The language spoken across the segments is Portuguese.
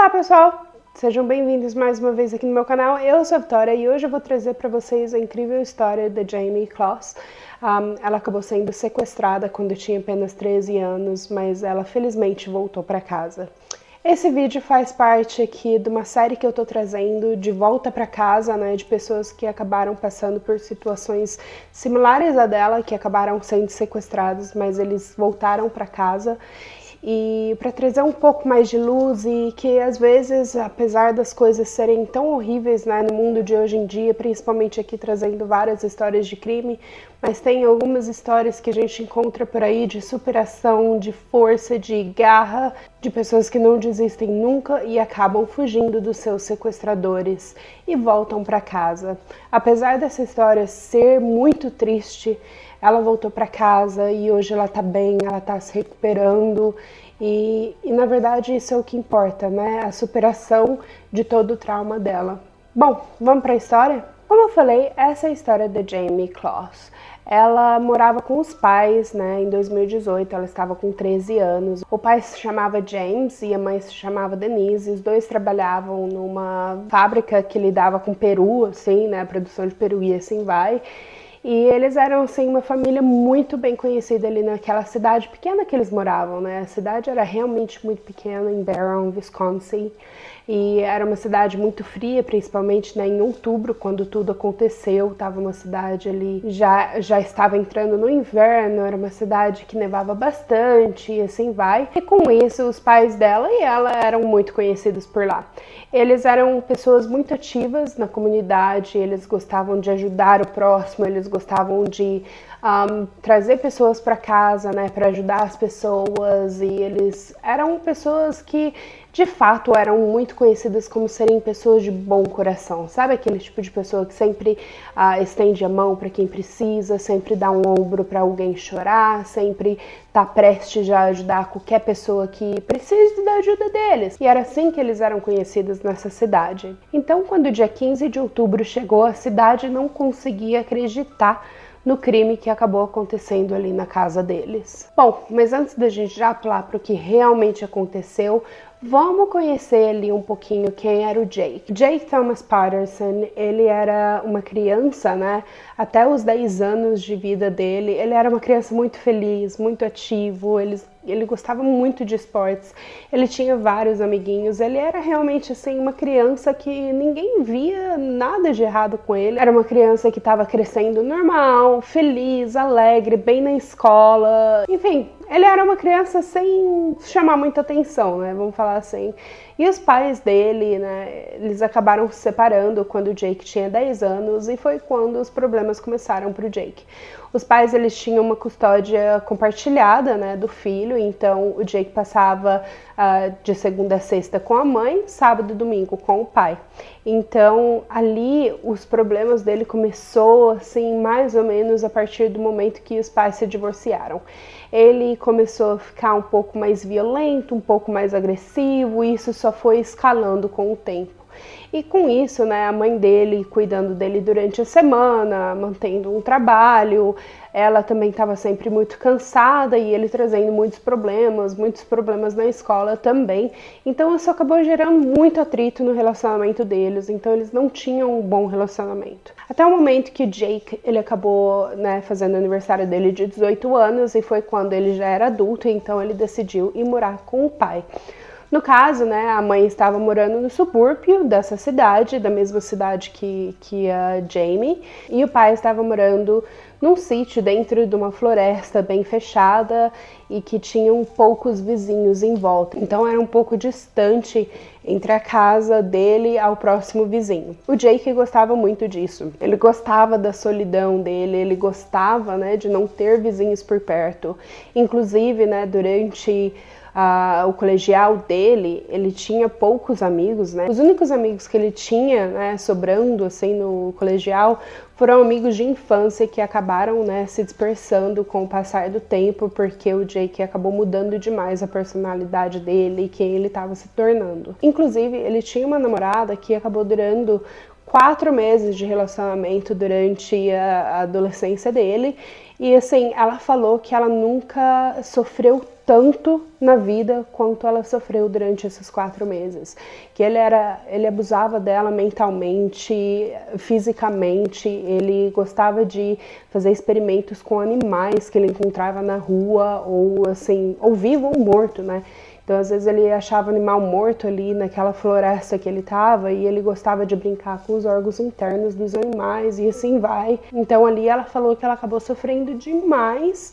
Olá pessoal, sejam bem-vindos mais uma vez aqui no meu canal. Eu sou a Vitória e hoje eu vou trazer para vocês a incrível história da Jamie Closs. Ela acabou sendo sequestrada quando tinha apenas 13 anos, mas ela felizmente voltou para casa. Esse vídeo faz parte aqui de uma série que eu tô trazendo de volta para casa, né, de pessoas que acabaram passando por situações similares à dela, que acabaram sendo sequestrados, mas eles voltaram para casa. E para trazer um pouco mais de luz e que às vezes, apesar das coisas serem tão horríveis, né, no mundo de hoje em dia, principalmente aqui trazendo várias histórias de crime, mas tem algumas histórias que a gente encontra por aí de superação, de força, de garra, de pessoas que não desistem nunca e acabam fugindo dos seus sequestradores e voltam para casa. Apesar dessa história ser muito triste, ela voltou para casa e hoje ela tá bem, ela tá se recuperando e na verdade isso é o que importa, né? A superação de todo o trauma dela. Bom, vamos para a história? Como eu falei, essa é a história da Jamie Closs. Ela morava com os pais, né? Em 2018, ela estava com 13 anos. O pai se chamava James e a mãe se chamava Denise. Os dois trabalhavam numa fábrica que lidava com peru, assim, né? Produção de peru e assim vai. E eles eram, assim, uma família muito bem conhecida ali naquela cidade pequena que eles moravam, né? A cidade era realmente muito pequena, em Barron, Wisconsin. E era uma cidade muito fria, principalmente, né, em outubro, quando tudo aconteceu. Estava uma cidade ali, já estava entrando no inverno, era uma cidade que nevava bastante e assim vai. E com isso, os pais dela e ela eram muito conhecidos por lá. Eles eram pessoas muito ativas na comunidade, eles gostavam de ajudar o próximo, eles gostavam de trazer pessoas para casa, né, para ajudar as pessoas, e eles eram pessoas que de fato eram muito conhecidas como serem pessoas de bom coração, sabe aquele tipo de pessoa que sempre estende a mão para quem precisa, sempre dá um ombro para alguém chorar, sempre tá prestes a ajudar qualquer pessoa que precise da ajuda deles. E era assim que eles eram conhecidos nessa cidade. Então, quando o dia 15 de outubro chegou, a cidade não conseguia acreditar no crime que acabou acontecendo ali na casa deles. Bom, mas antes da gente já pular para o que realmente aconteceu, vamos conhecer ali um pouquinho quem era o Jake. Jake Thomas Patterson, ele era uma criança, né? Até os 10 anos de vida dele, ele era uma criança muito feliz, muito ativo, ele gostava muito de esportes, ele tinha vários amiguinhos, ele era realmente assim uma criança que ninguém via nada de errado com ele. Era uma criança que estava crescendo normal, feliz, alegre, bem na escola, enfim, ele era uma criança sem chamar muita atenção, né, vamos falar assim. E os pais dele, né, eles acabaram se separando quando o Jake tinha 10 anos e foi quando os problemas começaram para o Jake. Os pais, eles tinham uma custódia compartilhada, né, do filho, então o Jake passava de segunda a sexta com a mãe, sábado e domingo com o pai. Então ali os problemas dele começou assim mais ou menos a partir do momento que os pais se divorciaram. Ele começou a ficar um pouco mais violento, um pouco mais agressivo, e isso só foi escalando com o tempo. E com isso, né, a mãe dele cuidando dele durante a semana, mantendo um trabalho, ela também estava sempre muito cansada e ele trazendo muitos problemas na escola também. Então isso acabou gerando muito atrito no relacionamento deles, então eles não tinham um bom relacionamento. Até o momento que o Jake, ele acabou, né, fazendo o aniversário dele de 18 anos e foi quando ele já era adulto, então ele decidiu ir morar com o pai. No caso, né, a mãe estava morando no subúrbio dessa cidade, da mesma cidade que a Jamie, e o pai estava morando num sítio dentro de uma floresta bem fechada e que tinham poucos vizinhos em volta. Então era um pouco distante entre a casa dele ao próximo vizinho. O Jake gostava muito disso. Ele gostava da solidão dele, ele gostava, né, de não ter vizinhos por perto. Inclusive, né, durante o colegial dele, ele tinha poucos amigos, né? Os únicos amigos que ele tinha, né, sobrando assim no colegial, foram amigos de infância que acabaram, né, se dispersando com o passar do tempo, porque o Jake acabou mudando demais a personalidade dele e quem ele estava se tornando. Inclusive, ele tinha uma namorada que acabou durando 4 meses de relacionamento durante a adolescência dele. E assim, ela falou que ela nunca sofreu tanto na vida quanto ela sofreu durante esses 4 meses. Que ele abusava dela mentalmente, fisicamente, ele gostava de fazer experimentos com animais que ele encontrava na rua, ou assim, ou vivo ou morto, né? Então, às vezes, ele achava animal morto ali naquela floresta que ele estava e ele gostava de brincar com os órgãos internos dos animais e assim vai. Então, ali ela falou que ela acabou sofrendo demais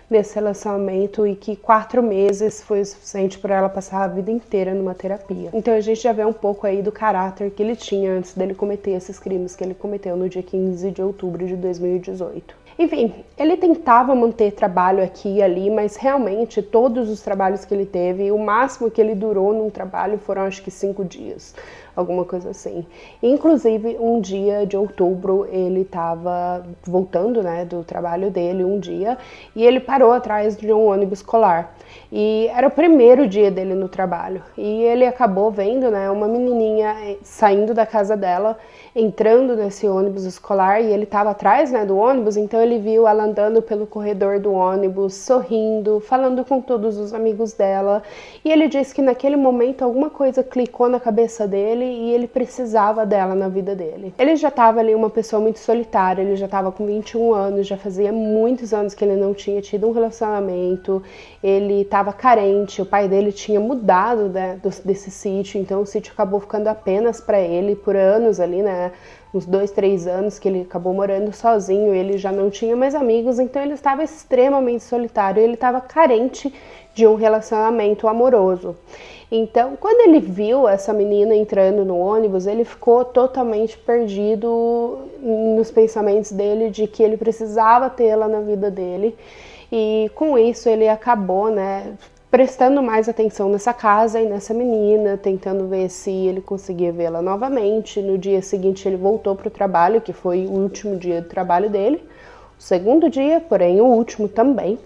nesse relacionamento e que 4 meses foi o suficiente para ela passar a vida inteira numa terapia. Então, a gente já vê um pouco aí do caráter que ele tinha antes dele cometer esses crimes que ele cometeu no dia 15 de outubro de 2018. Enfim, ele tentava manter trabalho aqui e ali, mas realmente todos os trabalhos que ele teve, o máximo que ele durou num trabalho foram acho que 5 dias, alguma coisa assim. Inclusive, um dia de outubro, ele estava voltando, né, do trabalho dele um dia, e ele parou atrás de um ônibus escolar. E era o primeiro dia dele no trabalho. E ele acabou vendo, né, uma menininha saindo da casa dela, entrando nesse ônibus escolar, e ele estava atrás, né, do ônibus, então ele viu ela andando pelo corredor do ônibus, sorrindo, falando com todos os amigos dela. E ele disse que naquele momento alguma coisa clicou na cabeça dele e ele precisava dela na vida dele. Ele já estava ali uma pessoa muito solitária, ele já estava com 21 anos, já fazia muitos anos que ele não tinha tido um relacionamento, ele estava carente, o pai dele tinha mudado, né, desse sítio, então o sítio acabou ficando apenas para ele por anos ali, né, uns 2, 3 anos que ele acabou morando sozinho, ele já não tinha mais amigos, então ele estava extremamente solitário, ele estava carente de um relacionamento amoroso. Então, quando ele viu essa menina entrando no ônibus, ele ficou totalmente perdido nos pensamentos dele de que ele precisava tê-la na vida dele. E com isso ele acabou, né, prestando mais atenção nessa casa e nessa menina, tentando ver se ele conseguia vê-la novamente. No dia seguinte ele voltou para o trabalho, que foi o último dia do trabalho dele, o segundo dia, porém o último também.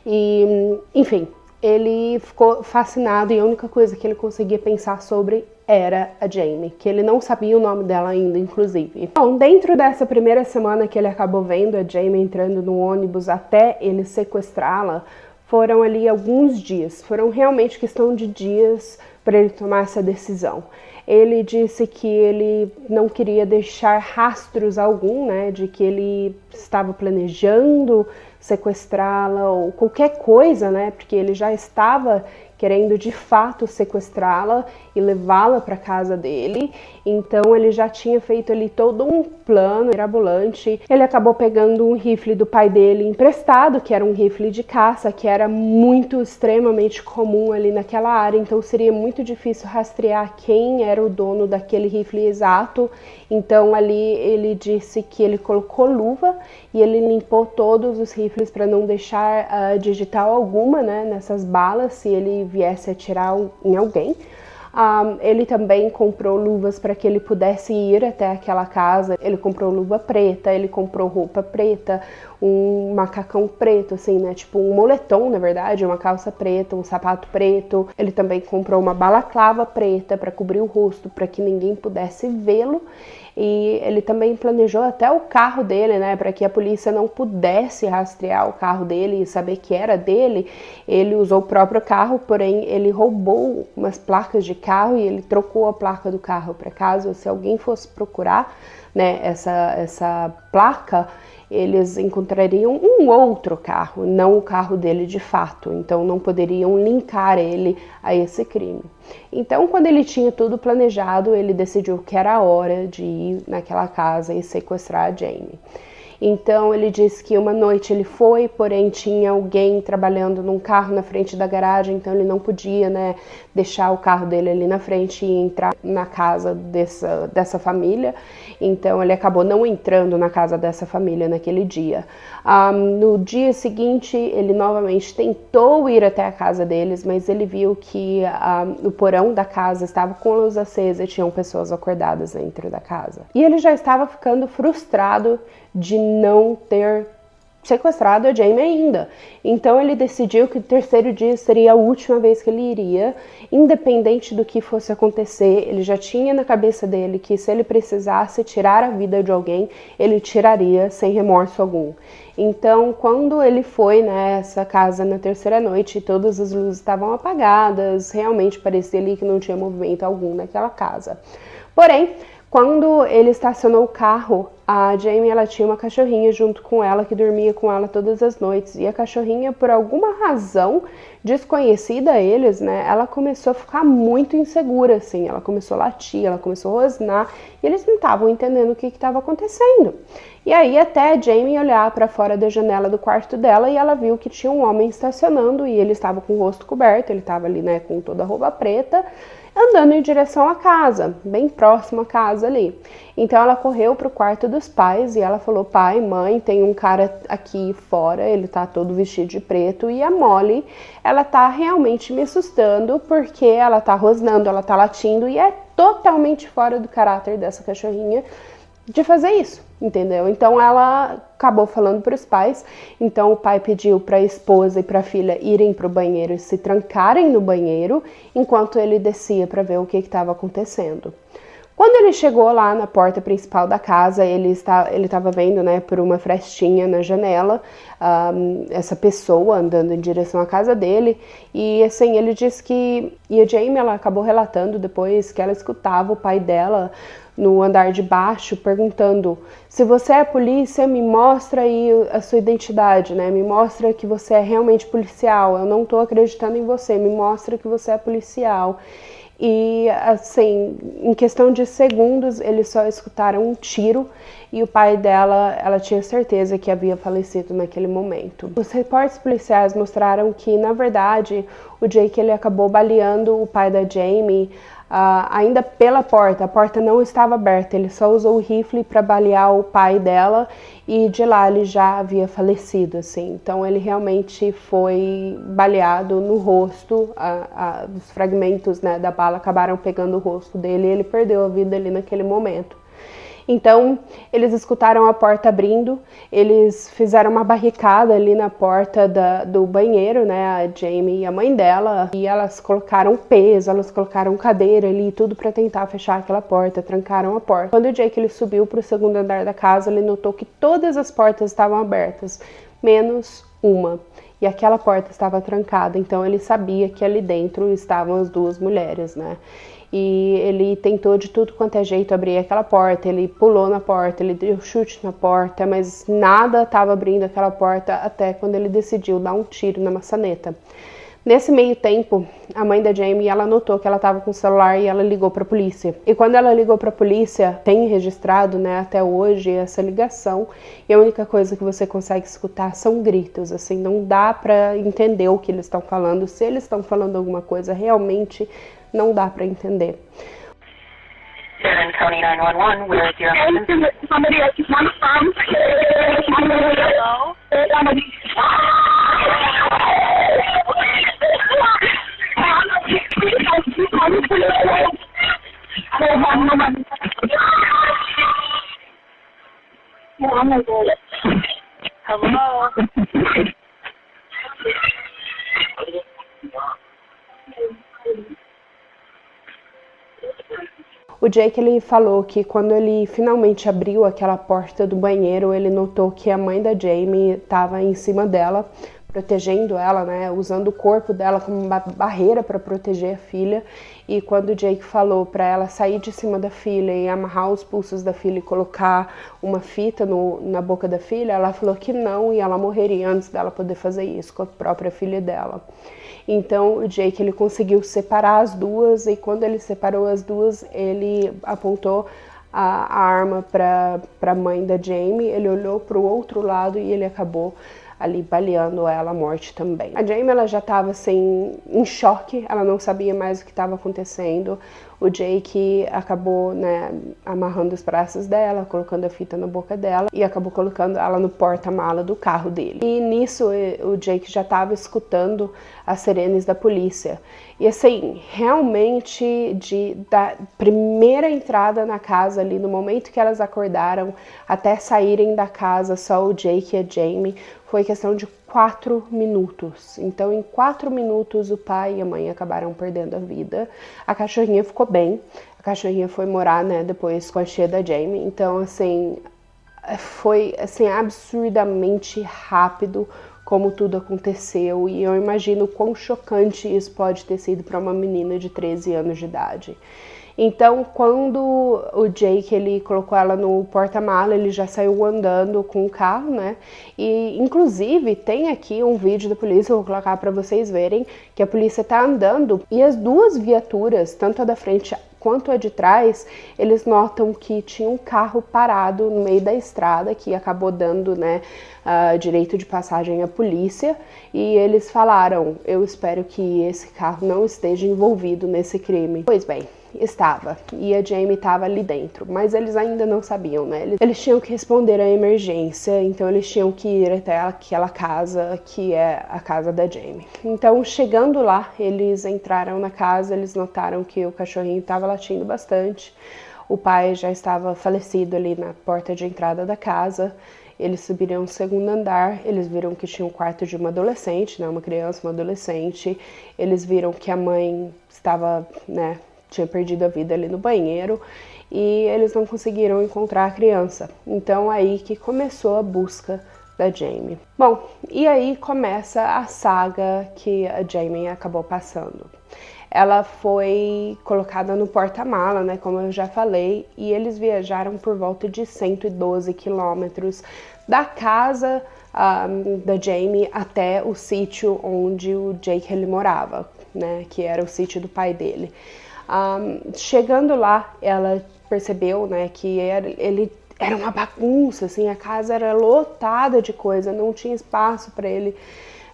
E, enfim, ele ficou fascinado e a única coisa que ele conseguia pensar sobre era a Jamie, que ele não sabia o nome dela ainda, inclusive. Bom, dentro dessa primeira semana que ele acabou vendo a Jamie entrando no ônibus até ele sequestrá-la, foram ali alguns dias, foram realmente questão de dias para ele tomar essa decisão. Ele disse que ele não queria deixar rastros algum, né, de que ele estava planejando sequestrá-la ou qualquer coisa, né, porque ele já estava querendo de fato sequestrá-la e levá-la para casa dele. Então ele já tinha feito ali todo um plano mirabolante. Ele acabou pegando um rifle do pai dele emprestado, que era um rifle de caça, que era muito extremamente comum ali naquela área, então seria muito difícil rastrear quem era o dono daquele rifle exato. Então ali ele disse que ele colocou luva e ele limpou todos os rifles para não deixar digital alguma, né, nessas balas, se ele viesse atirar em alguém. Ele também comprou luvas para que ele pudesse ir até aquela casa. Ele comprou luva preta, ele comprou roupa preta, um macacão preto, assim, né, tipo um moletom, na verdade, uma calça preta, um sapato preto. Ele também comprou uma balaclava preta para cobrir o rosto, para que ninguém pudesse vê-lo. E ele também planejou até o carro dele, né, para que a polícia não pudesse rastrear o carro dele e saber que era dele. Ele usou o próprio carro, porém ele roubou umas placas de carro e ele trocou a placa do carro para caso, se alguém fosse procurar, né, essa placa, eles encontrariam um outro carro, não o carro dele de fato, então não poderiam linkar ele a esse crime. Então, quando ele tinha tudo planejado, ele decidiu que era a hora de ir naquela casa e sequestrar a Jamie. Então ele disse que uma noite ele foi, porém tinha alguém trabalhando num carro na frente da garagem, então ele não podia, né, deixar o carro dele ali na frente e entrar na casa dessa família. Então ele acabou não entrando na casa dessa família naquele dia. No dia seguinte ele novamente tentou ir até a casa deles, mas ele viu que o porão da casa estava com a luz acesa e tinham pessoas acordadas dentro da casa. E ele já estava ficando frustrado de não ter sequestrado a Jamie ainda. Então ele decidiu que o terceiro dia seria a última vez que ele iria, independente do que fosse acontecer. Ele já tinha na cabeça dele que se ele precisasse tirar a vida de alguém, ele tiraria sem remorso algum. Então, quando ele foi nessa casa na terceira noite, todas as luzes estavam apagadas, realmente parecia ali que não tinha movimento algum naquela casa. Porém, quando ele estacionou o carro, a Jamie, ela tinha uma cachorrinha junto com ela, que dormia com ela todas as noites. E a cachorrinha, por alguma razão desconhecida a eles, né, ela começou a ficar muito insegura, assim. Ela começou a latir, ela começou a rosnar, e eles não estavam entendendo o que estava acontecendo. E aí até a Jamie olhar para fora da janela do quarto dela e ela viu que tinha um homem estacionando e ele estava com o rosto coberto, ele estava ali, né, com toda a roupa preta, andando em direção à casa, bem próximo à casa ali. Então ela correu pro quarto dos pais e ela falou: pai, mãe, tem um cara aqui fora, ele tá todo vestido de preto, e a Molly, ela tá realmente me assustando porque ela tá rosnando, ela tá latindo, e é totalmente fora do caráter dessa cachorrinha de fazer isso, entendeu? Então ela acabou falando para os pais. Então o pai pediu para a esposa e para a filha irem para o banheiro e se trancarem no banheiro enquanto ele descia para ver o que estava acontecendo. Quando ele chegou lá na porta principal da casa, ele estava vendo, né, por uma frestinha na janela, essa pessoa andando em direção à casa dele, e assim, ele disse que, e a Jamie, ela acabou relatando depois que ela escutava o pai dela no andar de baixo perguntando: se você é polícia, me mostra aí a sua identidade, né, me mostra que você é realmente policial, eu não tô acreditando em você, me mostra que você é policial. E assim, em questão de segundos, eles só escutaram um tiro e o pai dela, ela tinha certeza que havia falecido naquele momento. Os reportes policiais mostraram que, na verdade, o Jake, ele acabou baleando o pai da Jamie ainda pela porta. A porta não estava aberta, ele só usou o rifle para balear o pai dela e de lá ele já havia falecido, assim. Então ele realmente foi baleado no rosto, os fragmentos, né, da bala acabaram pegando o rosto dele e ele perdeu a vida ali naquele momento. Então, eles escutaram a porta abrindo, eles fizeram uma barricada ali na porta do banheiro, né, a Jamie e a mãe dela, e elas colocaram peso, elas colocaram cadeira ali, tudo para tentar fechar aquela porta, trancaram a porta. Quando o Jake ele subiu para o segundo andar da casa, ele notou que todas as portas estavam abertas, menos uma. E aquela porta estava trancada, então ele sabia que ali dentro estavam as duas mulheres, né? E ele tentou de tudo quanto é jeito abrir aquela porta, ele pulou na porta, ele deu chute na porta, mas nada estava abrindo aquela porta até quando ele decidiu dar um tiro na maçaneta. Nesse meio tempo, a mãe da Jamie, ela notou que ela estava com o celular e ela ligou para a polícia. E quando ela ligou para a polícia, tem registrado, né, até hoje essa ligação, e a única coisa que você consegue escutar são gritos, assim, não dá para entender o que eles estão falando. Se eles estão falando alguma coisa, realmente não dá para entender. County 911, where is your husband? Somebody else is on the phone. Hello? Somebody. Hello? O Jake, ele falou que quando ele finalmente abriu aquela porta do banheiro, ele notou que a mãe da Jamie estava em cima dela, protegendo ela, né, usando o corpo dela como uma barreira para proteger a filha. E quando o Jake falou para ela sair de cima da filha e amarrar os pulsos da filha e colocar uma fita na boca da filha, ela falou que não, e ela morreria antes dela poder fazer isso com a própria filha dela. Então o Jake, ele conseguiu separar as duas, e quando ele separou as duas, ele apontou a arma para a mãe da Jamie, ele olhou para o outro lado e ele acabou ali baleando ela à morte também. A Jamie, ela já estava assim, em choque, ela não sabia mais o que estava acontecendo. o Jake acabou, né, amarrando os braços dela, colocando a fita na boca dela e acabou colocando ela no porta-mala do carro dele. E nisso o Jake já estava escutando as sirenes da polícia. E assim, realmente da primeira entrada na casa ali, no momento que elas acordaram, até saírem da casa, só o Jake e a Jamie, foi questão de 4 minutos. Então, em 4 minutos, o pai e a mãe acabaram perdendo a vida. A cachorrinha ficou bem. A cachorrinha foi morar, né, depois com a tia da Jamie. Então, assim, foi assim, absurdamente rápido como tudo aconteceu. E eu imagino quão chocante isso pode ter sido para uma menina de 13 anos de idade. Então, quando o Jake ele colocou ela no porta-mala, ele já saiu andando com o carro, né? E, inclusive, tem aqui um vídeo da polícia, eu vou colocar para vocês verem, que a polícia tá andando e as duas viaturas, tanto a da frente quanto a de trás, eles notam que tinha um carro parado no meio da estrada, que acabou dando, né, direito de passagem à polícia, e eles falaram, eu espero que esse carro não esteja envolvido nesse crime. Pois bem, estava, e a Jamie estava ali dentro, mas eles ainda não sabiam, né? Eles tinham que responder à emergência, então eles tinham que ir até aquela casa que é a casa da Jamie. Então, chegando lá, eles entraram na casa, eles notaram que o cachorrinho estava latindo bastante, o pai já estava falecido ali na porta de entrada da casa. Eles subiram ao segundo andar, eles viram que tinha um quarto de uma adolescente, né, uma criança, uma adolescente. Eles viram que a mãe estava, né, tinha perdido a vida ali no banheiro e eles não conseguiram encontrar a criança. Então aí que começou a busca da Jamie. Bom, e aí começa a saga que a Jamie acabou passando. Ela foi colocada no porta-mala, né, como eu já falei, e eles viajaram por volta de 112 quilômetros da casa da Jamie até o sítio onde o Jake ele morava, né, que era o sítio do pai dele. Chegando lá, ela percebeu, né, que ele era uma bagunça, assim, a casa era lotada de coisa, não tinha espaço para ele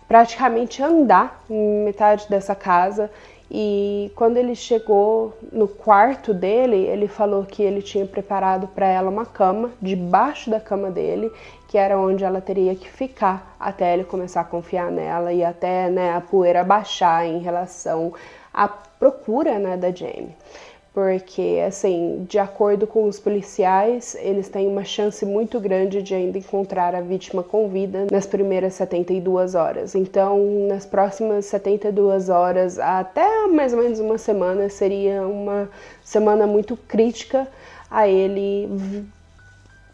praticamente andar em metade dessa casa. E quando ele chegou no quarto dele, ele falou que ele tinha preparado para ela uma cama debaixo da cama dele, que era onde ela teria que ficar até ele começar a confiar nela e até, né, a poeira baixar em relação à procura, né, da Jamie. Porque, assim, de acordo com os policiais, eles têm uma chance muito grande de ainda encontrar a vítima com vida nas primeiras 72 horas. Então, nas próximas 72 horas, até mais ou menos uma semana, seria uma semana muito crítica a ele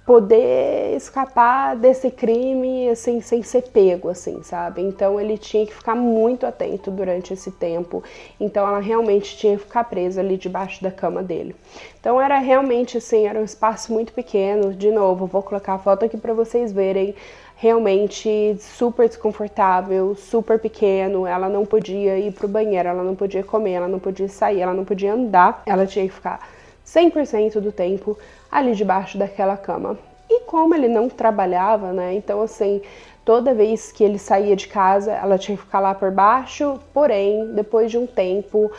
poder escapar desse crime, assim, sem ser pego, assim, sabe? Então ele tinha que ficar muito atento durante esse tempo. Então ela realmente tinha que ficar presa ali debaixo da cama dele. Então era realmente, assim, era um espaço muito pequeno. De novo, vou colocar a foto aqui para vocês verem. Realmente super desconfortável, super pequeno. Ela não podia ir pro banheiro, ela não podia comer, ela não podia sair, ela não podia andar. Ela tinha que ficar 100% do tempo ali debaixo daquela cama. E como ele não trabalhava, né, então assim, toda vez que ele saía de casa, ela tinha que ficar lá por baixo, porém, depois de um tempo,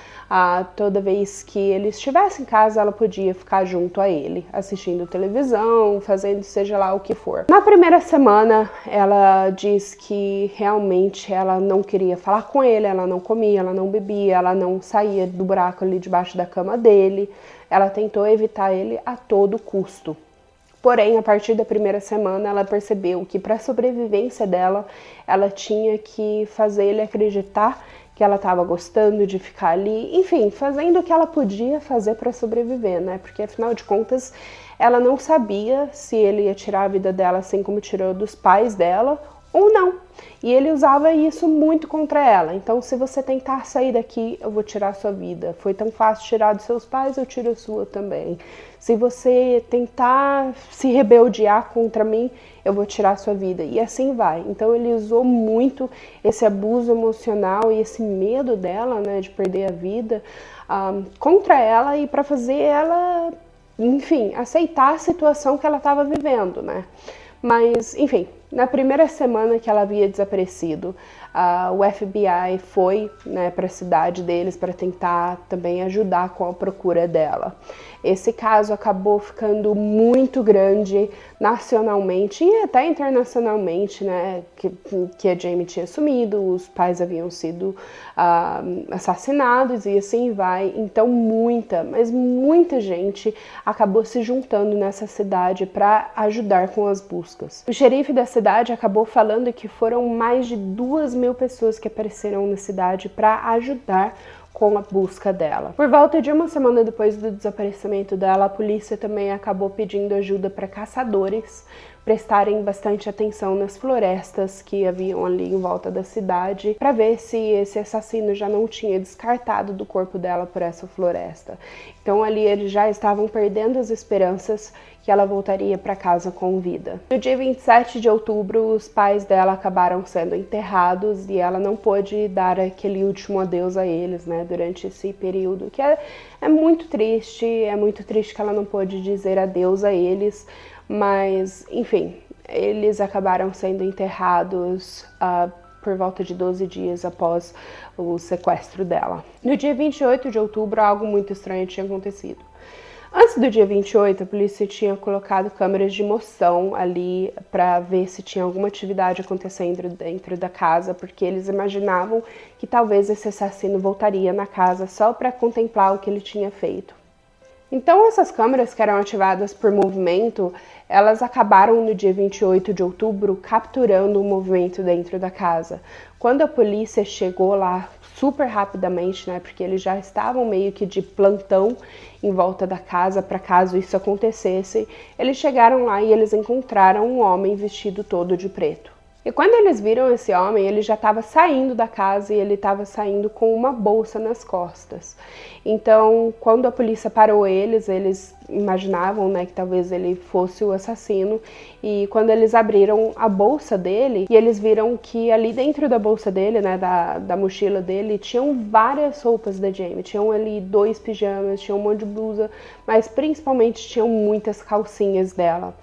toda vez que ele estivesse em casa, ela podia ficar junto a ele, assistindo televisão, fazendo seja lá o que for. Na primeira semana, ela diz que realmente ela não queria falar com ele, ela não comia, ela não bebia, ela não saía do buraco ali debaixo da cama dele. Ela tentou evitar ele a todo custo. Porém, a partir da primeira semana, ela percebeu que para a sobrevivência dela, ela tinha que fazer ele acreditar que ela estava gostando de ficar ali, enfim, fazendo o que ela podia fazer para sobreviver, né? Porque afinal de contas, ela não sabia se ele ia tirar a vida dela assim como tirou dos pais dela ou não. E ele usava isso muito contra ela. Então, se você tentar sair daqui, eu vou tirar a sua vida. Foi tão fácil tirar dos seus pais, eu tiro a sua também. Se você tentar se rebeldear contra mim, eu vou tirar a sua vida. E assim vai. Então, ele usou muito esse abuso emocional e esse medo dela, né, de perder a vida contra ela e para fazer ela, enfim, aceitar a situação que ela estava vivendo, né? Mas, enfim, na primeira semana que ela havia desaparecido, o FBI foi, né, para a cidade deles para tentar também ajudar com a procura dela. Esse caso acabou ficando muito grande nacionalmente e até internacionalmente, né, que a Jamie tinha sumido, os pais haviam sido assassinados e assim vai. Então mas muita gente acabou se juntando nessa cidade para ajudar com as buscas. O xerife da cidade acabou falando que foram mais de 2.000 pessoas que apareceram na cidade para ajudar com a busca dela. Por volta de uma semana depois do desaparecimento dela, a polícia também acabou pedindo ajuda para caçadores prestarem bastante atenção nas florestas que haviam ali em volta da cidade, para ver se esse assassino já não tinha descartado do corpo dela por essa floresta. Então ali eles já estavam perdendo as esperanças que ela voltaria para casa com vida. No dia 27 de outubro, os pais dela acabaram sendo enterrados e ela não pôde dar aquele último adeus a eles, né, durante esse período, que é muito triste que ela não pôde dizer adeus a eles, mas, enfim, eles acabaram sendo enterrados por volta de 12 dias após o sequestro dela. No dia 28 de outubro, algo muito estranho tinha acontecido. Antes do dia 28, a polícia tinha colocado câmeras de moção ali para ver se tinha alguma atividade acontecendo dentro da casa, porque eles imaginavam que talvez esse assassino voltaria na casa só para contemplar o que ele tinha feito. Então essas câmeras que eram ativadas por movimento, elas acabaram no dia 28 de outubro capturando o movimento dentro da casa. Quando a polícia chegou lá super rapidamente, né, porque eles já estavam meio que de plantão em volta da casa para caso isso acontecesse, eles chegaram lá e eles encontraram um homem vestido todo de preto. E quando eles viram esse homem, ele já estava saindo da casa e ele estava saindo com uma bolsa nas costas. Então, quando a polícia parou eles imaginavam, né, que talvez ele fosse o assassino. E quando eles abriram a bolsa dele, e eles viram que ali dentro da bolsa dele, né, da mochila dele, tinham várias roupas da Jamie. Tinham ali 2 pijamas, tinham um monte de blusa, mas principalmente tinham muitas calcinhas dela.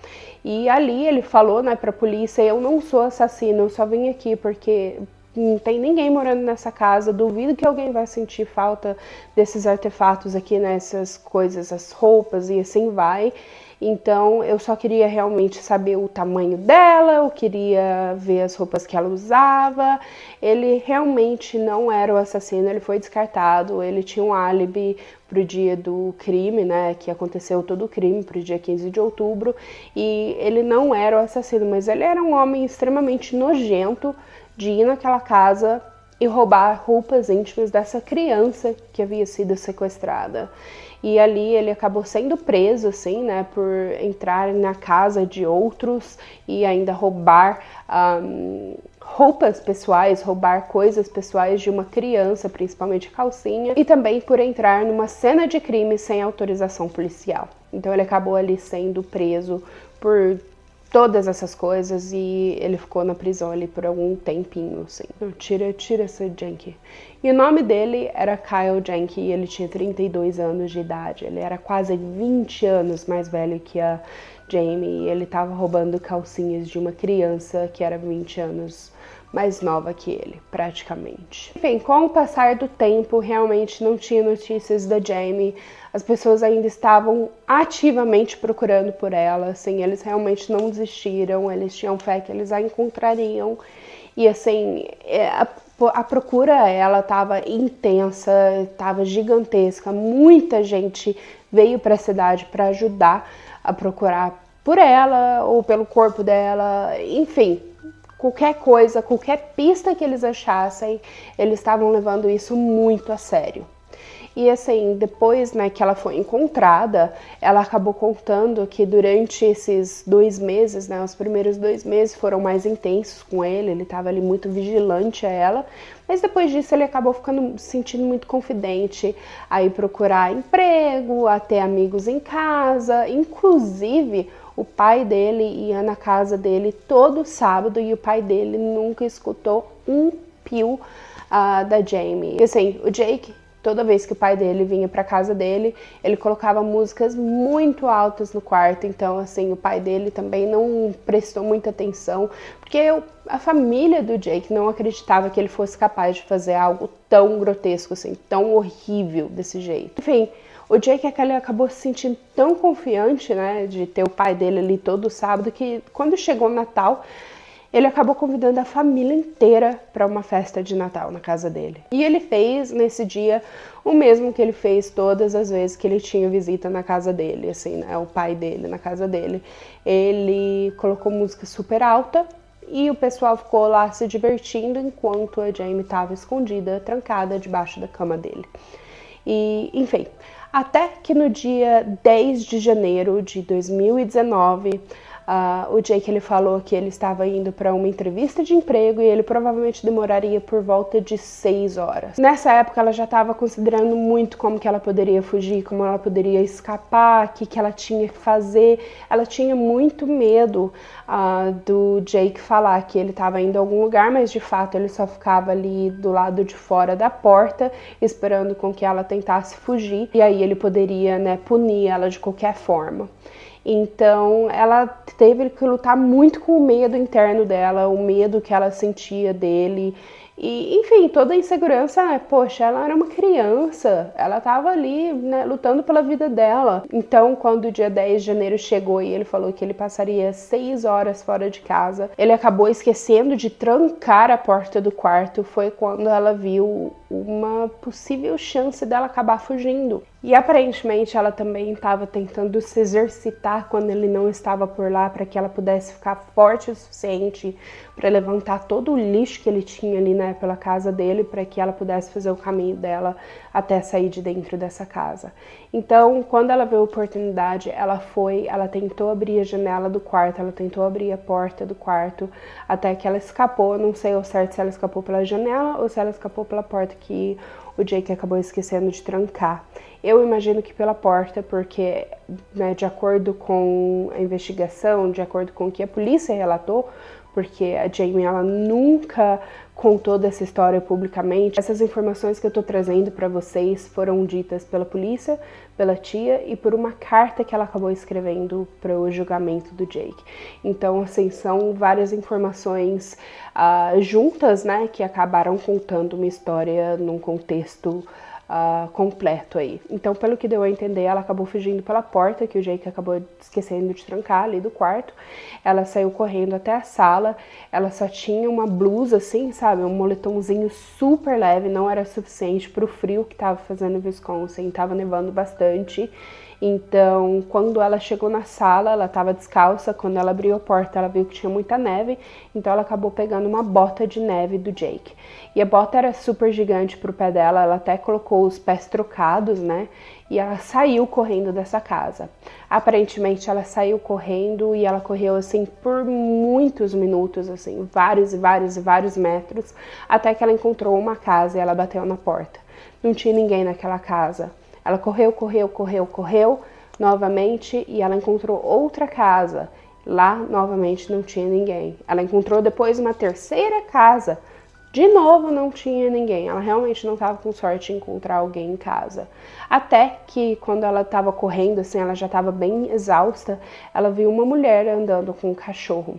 E ali ele falou, né, pra polícia: eu não sou assassino, eu só vim aqui porque não tem ninguém morando nessa casa, duvido que alguém vai sentir falta desses artefatos aqui, né, essas coisas, as roupas e assim vai. Então eu só queria realmente saber o tamanho dela, eu queria ver as roupas que ela usava. Ele realmente não era o assassino, ele foi descartado, ele tinha um álibi pro dia do crime, né, que aconteceu todo o crime, pro dia 15 de outubro, e ele não era o assassino, mas ele era um homem extremamente nojento de ir naquela casa e roubar roupas íntimas dessa criança que havia sido sequestrada. E ali ele acabou sendo preso, assim, né, por entrar na casa de outros e ainda roubar roupas pessoais, roubar coisas pessoais de uma criança, principalmente calcinha, e também por entrar numa cena de crime sem autorização policial. Então ele acabou ali sendo preso por todas essas coisas e ele ficou na prisão ali por algum tempinho, assim. Tira essa Janky. E o nome dele era Kyle Janky e ele tinha 32 anos de idade. Ele era quase 20 anos mais velho que a Jamie e ele estava roubando calcinhas de uma criança que era 20 anos mais nova que ele, praticamente. Enfim, com o passar do tempo, realmente não tinha notícias da Jamie. As pessoas ainda estavam ativamente procurando por ela, assim, eles realmente não desistiram, eles tinham fé que eles a encontrariam. E assim, a procura, ela estava intensa, estava gigantesca. Muita gente veio para a cidade para ajudar a procurar por ela ou pelo corpo dela, enfim. Qualquer coisa, qualquer pista que eles achassem, eles estavam levando isso muito a sério. E assim, depois, né, que ela foi encontrada, ela acabou contando que durante esses 2 meses, né, os primeiros 2 meses foram mais intensos com ele estava ali muito vigilante a ela, mas depois disso ele acabou se sentindo muito confidente, aí procurar emprego, a ter amigos em casa, inclusive o pai dele ia na casa dele todo sábado e o pai dele nunca escutou um pio da Jamie. E assim, o Jake Toda vez que o pai dele vinha para casa dele, ele colocava músicas muito altas no quarto. Então, assim, o pai dele também não prestou muita atenção, porque a família do Jake não acreditava que ele fosse capaz de fazer algo tão grotesco, assim, tão horrível desse jeito. Enfim, o Jake acabou se sentindo tão confiante, né, de ter o pai dele ali todo sábado, que quando chegou o Natal, ele acabou convidando a família inteira para uma festa de Natal na casa dele. E ele fez, nesse dia, o mesmo que ele fez todas as vezes que ele tinha visita na casa dele, assim, né, o pai dele na casa dele. Ele colocou música super alta e o pessoal ficou lá se divertindo enquanto a Jamie estava escondida, trancada debaixo da cama dele. E, enfim, até que no dia 10 de janeiro de 2019, o Jake ele falou que ele estava indo para uma entrevista de emprego e ele provavelmente demoraria por volta de 6 horas. Nessa época ela já estava considerando muito como que ela poderia fugir, como ela poderia escapar, o que ela tinha que fazer. Ela tinha muito medo do Jake falar que ele estava indo a algum lugar, mas de fato ele só ficava ali do lado de fora da porta, esperando com que ela tentasse fugir, e aí ele poderia, né, punir ela de qualquer forma. Então ela teve que lutar muito com o medo interno dela, o medo que ela sentia dele. E, enfim, toda a insegurança, né? Poxa, ela era uma criança, ela estava ali, né, lutando pela vida dela. Então, quando o dia 10 de janeiro chegou e ele falou que ele passaria 6 horas fora de casa, ele acabou esquecendo de trancar a porta do quarto. Foi quando ela viu uma possível chance dela acabar fugindo. E aparentemente ela também estava tentando se exercitar quando ele não estava por lá, para que ela pudesse ficar forte o suficiente para levantar todo o lixo que ele tinha ali, né, pela casa dele, para que ela pudesse fazer o caminho dela até sair de dentro dessa casa. Então, quando ela viu a oportunidade, ela tentou abrir a janela do quarto, ela tentou abrir a porta do quarto, até que ela escapou. Não sei ao certo se ela escapou pela janela ou se ela escapou pela porta que o Jake acabou esquecendo de trancar. Eu imagino que pela porta, porque, né, de acordo com a investigação, de acordo com o que a polícia relatou, porque a Jamie ela nunca contou dessa história publicamente. Essas informações que eu tô trazendo para vocês foram ditas pela polícia, pela tia e por uma carta que ela acabou escrevendo para o julgamento do Jake. Então, assim, são várias informações juntas, né, que acabaram contando uma história num contexto completo aí. Então, pelo que deu a entender, ela acabou fugindo pela porta, que o Jake acabou esquecendo de trancar ali do quarto. Ela saiu correndo até a sala. Ela só tinha uma blusa, assim, sabe? Um moletomzinho super leve, não era suficiente pro frio que tava fazendo em Wisconsin. Tava nevando bastante. Então, quando ela chegou na sala, ela estava descalça. Quando ela abriu a porta, ela viu que tinha muita neve. Então, ela acabou pegando uma bota de neve do Jake. E a bota era super gigante pro pé dela. Ela até colocou os pés trocados, né? E ela saiu correndo dessa casa. Aparentemente, ela saiu correndo e ela correu, assim, por muitos minutos, assim, vários e vários e vários metros, até que ela encontrou uma casa e ela bateu na porta. Não tinha ninguém naquela casa. Ela correu novamente e ela encontrou outra casa. Lá, novamente, não tinha ninguém. Ela encontrou depois uma terceira casa. De novo, não tinha ninguém. Ela realmente não estava com sorte de encontrar alguém em casa. Até que, quando ela estava correndo, assim, ela já estava bem exausta, ela viu uma mulher andando com um cachorro.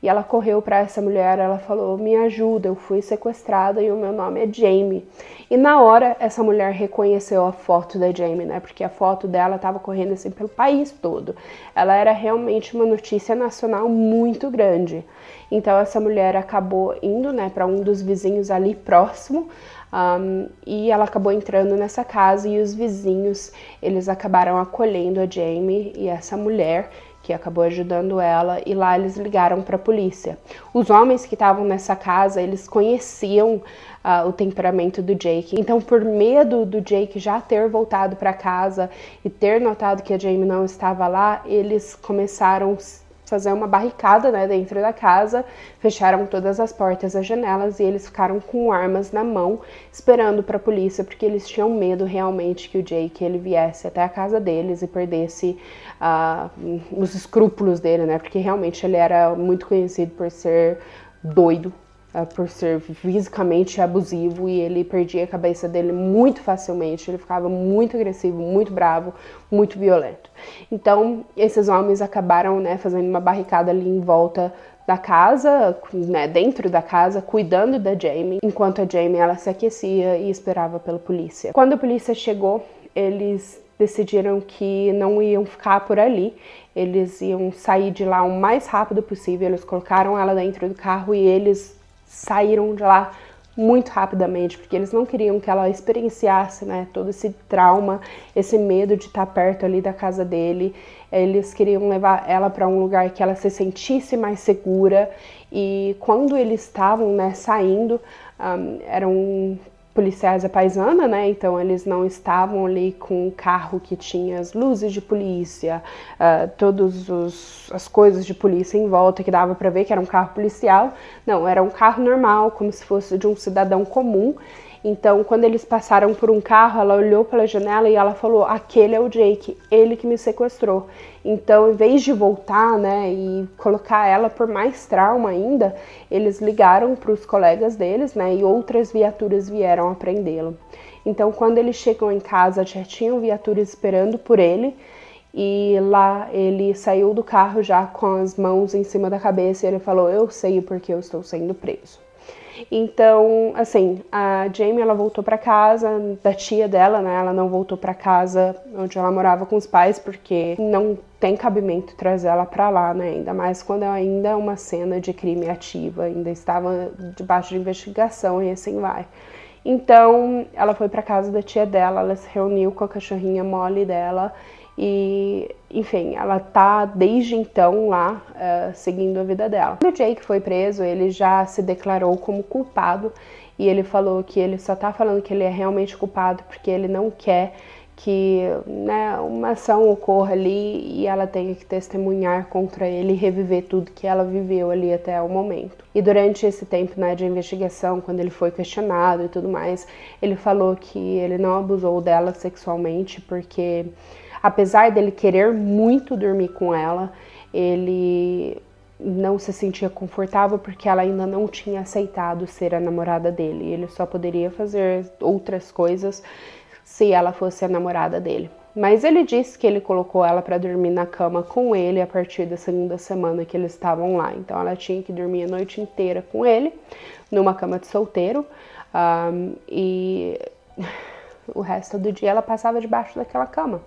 E ela correu para essa mulher, ela falou: "Me ajuda, eu fui sequestrada e o meu nome é Jamie." E na hora, essa mulher reconheceu a foto da Jamie, né? Porque a foto dela estava correndo assim pelo país todo. Ela era realmente uma notícia nacional muito grande. Então essa mulher acabou indo, né, para um dos vizinhos ali próximo, e ela acabou entrando nessa casa e os vizinhos, eles acabaram acolhendo a Jamie e essa mulher, que acabou ajudando ela, e lá eles ligaram para a polícia. Os homens que estavam nessa casa, eles conheciam o temperamento do Jake, então por medo do Jake já ter voltado para casa e ter notado que a Jamie não estava lá, eles começaram fazer uma barricada, né, dentro da casa, fecharam todas as portas e as janelas e eles ficaram com armas na mão, esperando para a polícia, porque eles tinham medo realmente que o Jake ele viesse até a casa deles e perdesse os escrúpulos dele, né, porque realmente ele era muito conhecido por ser doido, por ser fisicamente abusivo, e ele perdia a cabeça dele muito facilmente, ele ficava muito agressivo, muito bravo, muito violento. Então, esses homens acabaram, né, fazendo uma barricada ali em volta da casa, né, dentro da casa, cuidando da Jamie, enquanto a Jamie ela se aquecia e esperava pela polícia. Quando a polícia chegou, eles decidiram que não iam ficar por ali, eles iam sair de lá o mais rápido possível, eles colocaram ela dentro do carro e eles saíram de lá muito rapidamente, porque eles não queriam que ela experienciasse, né, todo esse trauma, esse medo de estar perto ali da casa dele. Eles queriam levar ela para um lugar que ela se sentisse mais segura, e quando eles estavam, né, saindo, eram policiais à paisana, né, então eles não estavam ali com um carro que tinha as luzes de polícia, todas as coisas de polícia em volta, que dava para ver que era um carro policial. Não, era um carro normal, como se fosse de um cidadão comum. Então, quando eles passaram por um carro, ela olhou pela janela e ela falou: aquele é o Jake, ele que me sequestrou. Então, em vez de voltar, né, e colocar ela por mais trauma ainda, eles ligaram para os colegas deles, né, e outras viaturas vieram a prendê-lo. Então, quando ele chegou em casa, já tinham viaturas esperando por ele, e lá ele saiu do carro já com as mãos em cima da cabeça e ele falou: eu sei porque eu estou sendo preso. Então, assim, a Jamie, ela voltou para casa da tia dela, né? Ela não voltou para casa onde ela morava com os pais, porque não tem cabimento trazer ela para lá, né? Ainda mais quando ainda é uma cena de crime ativa, ainda estava debaixo de investigação e assim vai. Então, ela foi para casa da tia dela, ela se reuniu com a cachorrinha Molly dela e, enfim, ela tá desde então lá seguindo a vida dela. Quando o Jake foi preso, ele já se declarou como culpado e ele falou que ele só tá falando que ele é realmente culpado porque ele não quer que, né, uma ação ocorra ali e ela tenha que testemunhar contra ele e reviver tudo que ela viveu ali até o momento. E durante esse tempo, né, de investigação, quando ele foi questionado e tudo mais, ele falou que ele não abusou dela sexualmente porque, apesar dele querer muito dormir com ela, ele não se sentia confortável porque ela ainda não tinha aceitado ser a namorada dele. Ele só poderia fazer outras coisas se ela fosse a namorada dele. Mas ele disse que ele colocou ela para dormir na cama com ele a partir da segunda semana que eles estavam lá. Então ela tinha que dormir a noite inteira com ele, numa cama de solteiro, e o resto do dia ela passava debaixo daquela cama.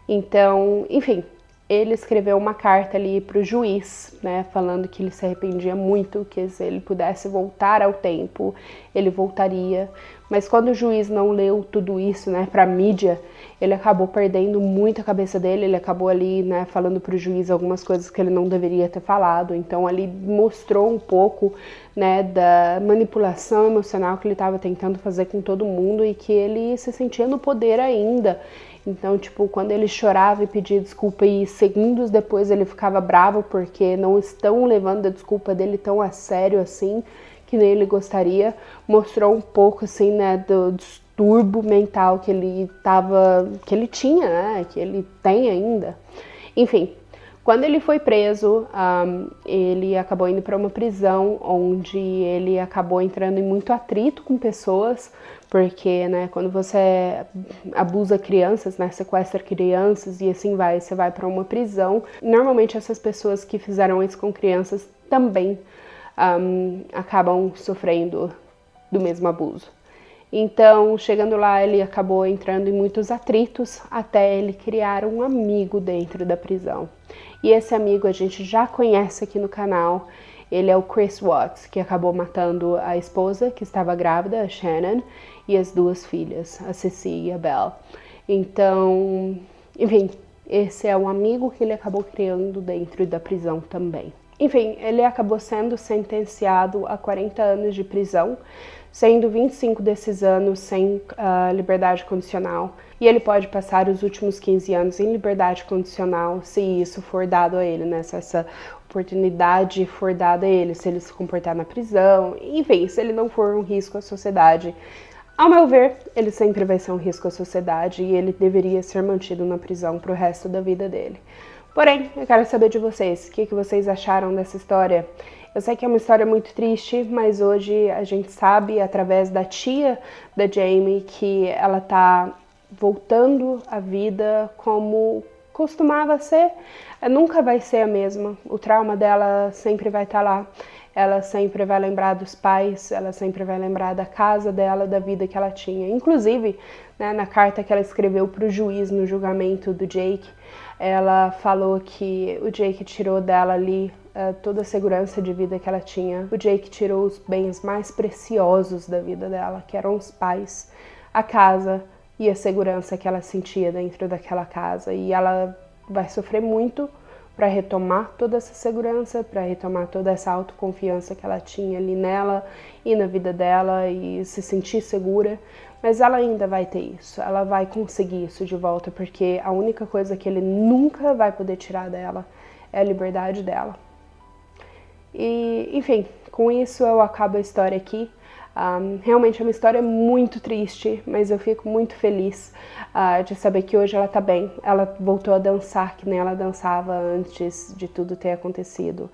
Então, enfim, ele escreveu uma carta ali para o juiz, né, falando que ele se arrependia muito, que se ele pudesse voltar ao tempo, ele voltaria. Mas quando o juiz não leu tudo isso, né, para a mídia, ele acabou perdendo muito a cabeça dele, ele acabou ali, né, falando para o juiz algumas coisas que ele não deveria ter falado. Então, ali mostrou um pouco, né, da manipulação emocional que ele estava tentando fazer com todo mundo e que ele se sentia no poder ainda. Então, tipo, quando ele chorava e pedia desculpa e segundos depois ele ficava bravo porque não estão levando a desculpa dele tão a sério assim, que nem ele gostaria, mostrou um pouco, assim, né, do distúrbio mental que ele tinha, né, que ele tem ainda. Enfim, quando ele foi preso, ele acabou indo para uma prisão onde ele acabou entrando em muito atrito com pessoas, porque, né, quando você abusa crianças, né, sequestra crianças e assim vai, você vai para uma prisão. Normalmente essas pessoas que fizeram isso com crianças também acabam sofrendo do mesmo abuso. Então, chegando lá, ele acabou entrando em muitos atritos até ele criar um amigo dentro da prisão. E esse amigo a gente já conhece aqui no canal. Ele é o Chris Watts, que acabou matando a esposa, que estava grávida, a Shannon, e as duas filhas, a Ceci e a Belle. Então, enfim, esse é um amigo que ele acabou criando dentro da prisão também. Enfim, ele acabou sendo sentenciado a 40 anos de prisão, sendo 25 desses anos sem liberdade condicional. E ele pode passar os últimos 15 anos em liberdade condicional se isso for dado a ele, né? Se essa oportunidade for dada a ele, se ele se comportar na prisão, enfim, se ele não for um risco à sociedade. Ao meu ver, ele sempre vai ser um risco à sociedade e ele deveria ser mantido na prisão para o resto da vida dele. Porém, eu quero saber de vocês, o que vocês acharam dessa história? Eu sei que é uma história muito triste, mas hoje a gente sabe, através da tia da Jamie, que ela tá voltando à vida como costumava ser. Nunca vai ser a mesma. O trauma dela sempre vai estar lá. Ela sempre vai lembrar dos pais, ela sempre vai lembrar da casa dela, da vida que ela tinha. Inclusive, né, na carta que ela escreveu para o juiz no julgamento do Jake, ela falou que o Jake tirou dela ali toda a segurança de vida que ela tinha. O Jake tirou os bens mais preciosos da vida dela, que eram os pais, a casa e a segurança que ela sentia dentro daquela casa. E ela vai sofrer muito para retomar toda essa segurança, para retomar toda essa autoconfiança que ela tinha ali nela e na vida dela e se sentir segura. Mas ela ainda vai ter isso, ela vai conseguir isso de volta, porque a única coisa que ele nunca vai poder tirar dela é a liberdade dela. E, enfim, com isso eu acabo a história aqui. Realmente é uma história muito triste, mas eu fico muito feliz de saber que hoje ela tá bem. Ela voltou a dançar que nem ela dançava antes de tudo ter acontecido.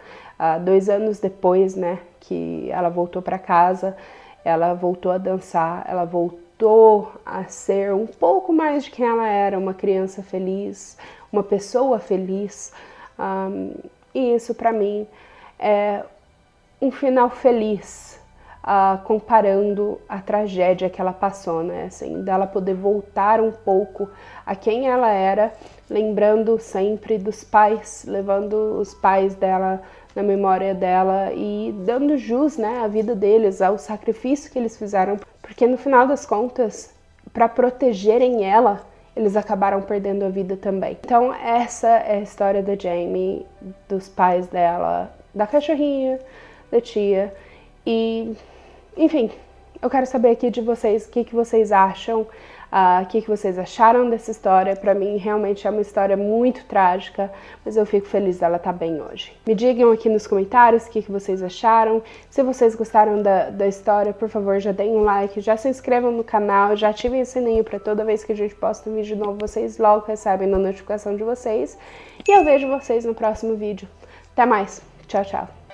2 anos depois, né, que ela voltou para casa, ela voltou a dançar, ela voltou a ser um pouco mais de quem ela era, uma criança feliz, uma pessoa feliz. E isso para mim é um final feliz. Comparando a tragédia que ela passou, né, assim, dela poder voltar um pouco a quem ela era, lembrando sempre dos pais, levando os pais dela na memória dela e dando jus, né, à vida deles, ao sacrifício que eles fizeram, porque no final das contas, para protegerem ela, eles acabaram perdendo a vida também. Então essa é a história da Jamie, dos pais dela, da cachorrinha, da tia. E, enfim, eu quero saber aqui de vocês o que vocês acham, o que vocês acharam dessa história. Pra mim, realmente é uma história muito trágica, mas eu fico feliz dela estar bem hoje. Me digam aqui nos comentários o que vocês acharam. Se vocês gostaram da história, por favor, já deem um like, já se inscrevam no canal, já ativem o sininho pra toda vez que a gente posta um vídeo novo, vocês logo recebem a notificação de vocês. E eu vejo vocês no próximo vídeo. Até mais. Tchau, tchau.